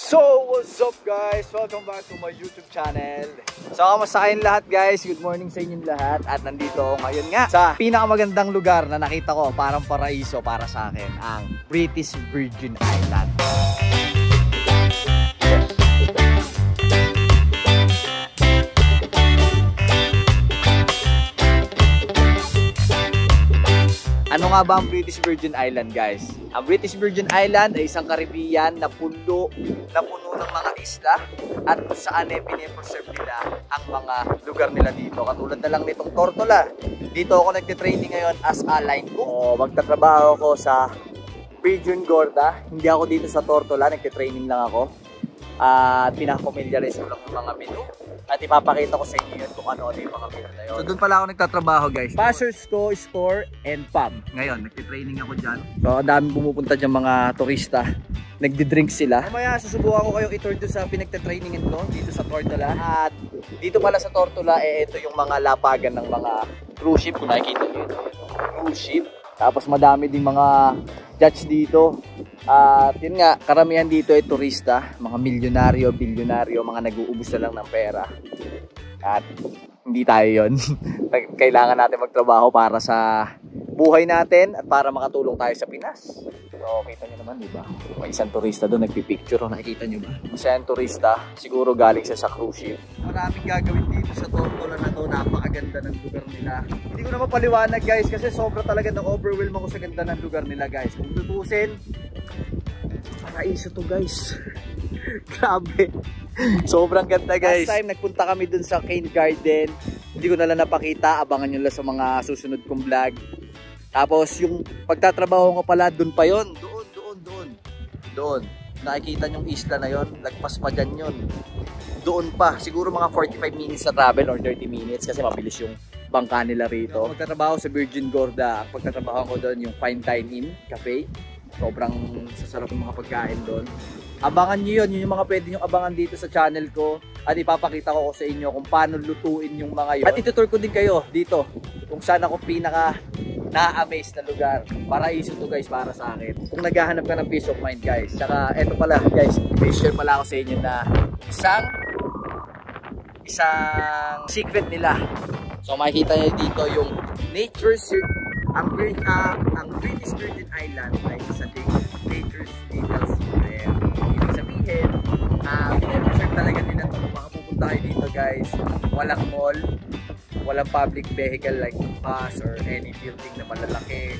So, what's up guys? Welcome back to my YouTube channel. So, kamusta kayong lahat guys? Good morning sa inyong lahat. At nandito ako ngayon nga sa pinakamagandang lugar na nakita ko, parang paraiso para sa akin, ang British Virgin Island. Ano nga ba ang British Virgin Island guys? Ang British Virgin Island ay isang Caribbean na puno ng mga isla at kung saan pinipreserve nila ang mga lugar nila dito. Katulad na lang nitong Tortola. Dito ako nagtitraining ngayon as a line cook. Magtatrabaho ako sa Virgin Gorda. Hindi ako dito sa Tortola, nagtitraining lang ako. At pinaka-familiarize ko lang yung mga menu. At ipapakita ko sa inyo yun kung ano yung mga menu na yun. So doon pala ako nagtatrabaho guys. Pastors Co Store and Pub. Ngayon, nagtitraining ako dyan. So ang daming pumupunta dyan mga turista. Nagdi-drink sila. Mamaya susubukan ko kayong i-tour doon sa pinagtitrainingan ko dito sa Tortola. At dito pala sa Tortola, ito yung mga lapagan ng mga cruise ship. Kung nakikita nyo ito, cruise ship. Tapos madami din mga yachts dito. At yun nga, karamihan dito ay turista, mga milyonaryo, bilyonaryo, mga nag-uubos na lang ng pera. At hindi tayo yun. Kailangan natin magtrabaho para sa buhay natin at para makatulong tayo sa Pinas. So, kita nyo naman, diba? May isang turista doon, nagpipicture. Nakikita nyo ba? Isang turista, siguro galing siya sa cruise ship. Maraming gagawin dito sa Tortola na to. Napakaganda ng lugar nila. Hindi ko na mapaliwanag guys kasi sobra talaga na-overwhelm ako sa ganda ng lugar nila guys. Kung tutusin, paraiso to guys. Grabe. Sobrang ganda guys. Last time nagpunta kami dun sa Cane Garden. Hindi ko na lang napakita. Abangan nyo lang sa mga susunod kong vlog. Tapos yung pagtatrabaho ko pala dun pa yon. Doon. Nakikita yung isla na yon. Lagpas pa dyan yun. Doon pa. Siguro mga 45 minutes na travel or 30 minutes kasi mabilis yung bangka nila rito. Pagtatrabaho sa Virgin Gorda. Ang pagtatrabaho ko doon yung Fine Dining Cafe. Sobrang sasarap ng mga pagkain doon. Abangan nyo yun yung mga pwede nyo abangan dito sa channel ko. At ipapakita ko sa inyo kung paano lutuin yung mga yun. At itutur ko din kayo dito kung saan ako pinaka na-amaze na lugar. Paraiso to guys para sa akin. Kung naghahanap ka ng peace of mind guys. Saka eto pala guys, may share pala ako sa inyo na isang secret nila. So makikita nyo dito yung nature's ang British Virgin Island ay isa ding nature's little secret. Ibig sabihin, pinapreserve talaga nila ito. Kung makapupunta kayo dito guys, walang mall, walang public vehicle like bus or any building na malalaki.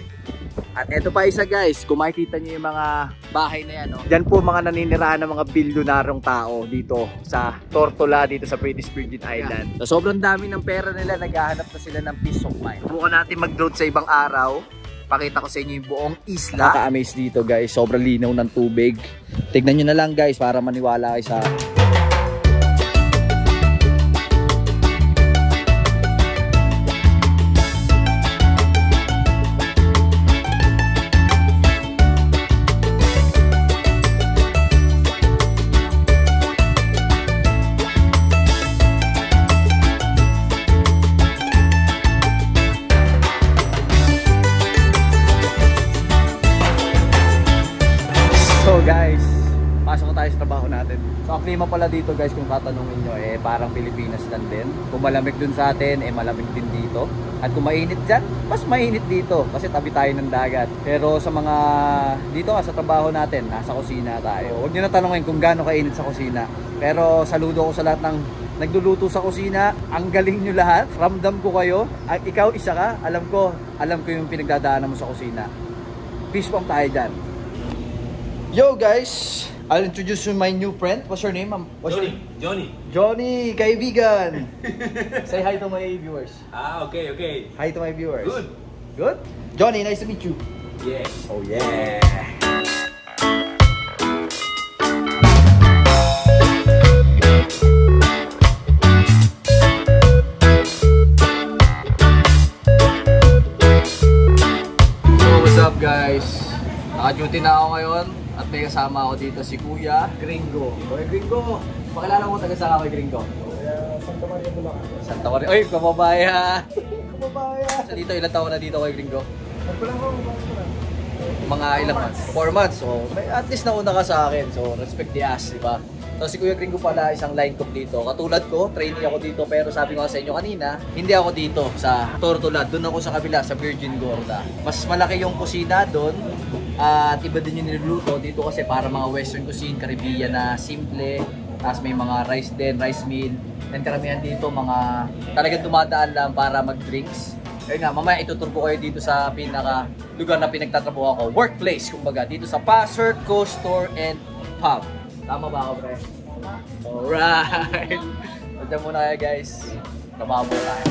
At eto pa isa guys, kung makikita nyo yung mga bahay na yan, no? Diyan po mga naninirahan ng mga bilyonarong tao dito sa Tortola, dito sa British Virgin Island. So, sobrang dami ng pera nila, naghahanap na sila ng peace of mind. Subukan natin mag-drone sa ibang araw. Pakita ko sa inyo yung buong isla. Nakaka-amaze dito guys, sobrang linaw ng tubig. Tignan nyo na lang guys para maniwala kayo sa... So guys, pasok na tayo sa trabaho natin. So ang klima pala dito guys, kung tatanungin nyo, parang Pilipinas lang din. Kung malamig dun sa atin, malamig din dito. At kung mainit dyan, mas mainit dito kasi tabi tayo ng dagat. Pero sa mga dito sa trabaho natin, nasa kusina tayo. Huwag nyo na tanungin kung gaano kainit sa kusina. Pero saludo ko sa lahat ng nagluluto sa kusina. Ang galing nyo lahat. Ramdam ko kayo. Ikaw isa ka, alam ko yung pinagdadaanan mo sa kusina. Peace bomb tayo dyan. Yo guys, I'll introduce you my new friend. What's your name, ma'am? Johnny, kaibigan. Say hi to my viewers. Okay. Hi to my viewers. Good. Johnny, nice to meet you. Yeah. Oh yeah. So what's up guys? Naka-duty na ako ngayon. At may kasama ako dito si Kuya Gringo. Kuya Gringo, pakilala mo taga saan ako kay Gringo? Santa Maria, Bulacan. Santa Maria. Oy, kababaya! Kababaya! So dito, ilang taon na dito kay Gringo? mga ilang months? 4 months. So, at least nauna ka sa akin. So, respect the ass, di ba? So, si Kuya Gringo pala isang line cook dito. Katulad ko, trainee ako dito. Pero sabi ko sa inyo kanina, hindi ako dito sa Tortolad. Doon ako sa kabila, sa Virgin Gorda. Mas malaki yung kusina doon. At iba din yung niluluto. Dito kasi para mga western cuisine, Caribbean na simple. Tapos may mga rice din, rice meal. And karamihan dito, mga talagang dumadaan lang para mag-drinks. Kaya nga, mamaya ituturo ko kayo dito sa pinaka lugar na pinagtatrabaho ako. Workplace, kumbaga. Dito sa Passer, Co-Store, and Pub. Tama ba ako, pre? Alright! Punta muna kayo, guys. Trabaho muna tayo.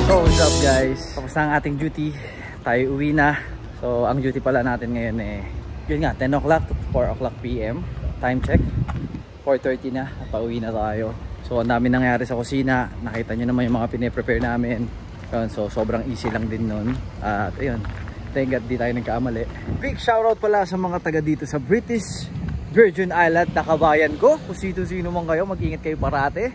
So what's up guys, tapos na ang ating duty, tayo uwi na. So ang duty pala natin ngayon yun nga, 10 o'clock to 4 o'clock PM. Time check 4:30 na, pauwi na tayo. So ang dami nangyari sa kusina, nakita nyo naman yung mga pine-prepare namin. So sobrang easy lang din nun. At ayun, thank God di tayo nagkamali. Big shoutout pala sa mga taga dito sa British Virgin Island na kabayan ko. Kung sino man kayo, mag-ingat kayo parate.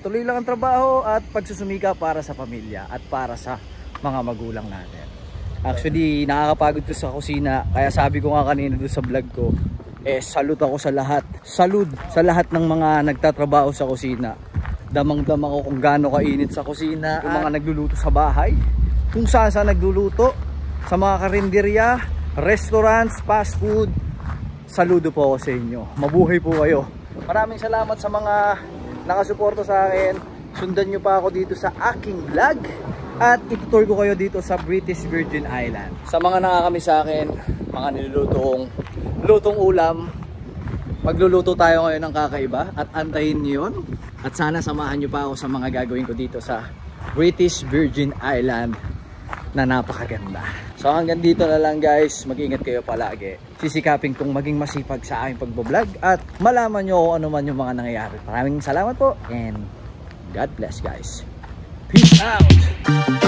Tuloy lang ang trabaho at pagsusumika para sa pamilya at para sa mga magulang natin. Actually, nakakapagod to sa kusina. Kaya sabi ko nga kanina doon sa vlog ko, salute ako sa lahat. Salute sa lahat ng mga nagtatrabaho sa kusina. Damang-dama ko kung gaano kainit sa kusina. Yung mga nagluluto sa bahay, kung saan nagluluto, sa mga karinderya, restaurants, fast food. Saludo po ako sa inyo. Mabuhay po kayo. Maraming salamat sa mga nakasuporta sa akin. Sundan nyo pa ako dito sa aking vlog. At itutur ko kayo dito sa British Virgin Island. Sa mga nakakami sa akin, mga lutong ulam, magluluto tayo ngayon ng kakaiba. At antayin nyo yun. At sana samahan nyo pa ako sa mga gagawin ko dito sa British Virgin Island na napakaganda. So hanggang dito na lang guys, mag-ingat kayo palagi. Sisikapin kong maging masipag sa aking pagbablog at malaman nyo kung ano man yung mga nangyayari. Maraming salamat po and God bless guys. Peace out!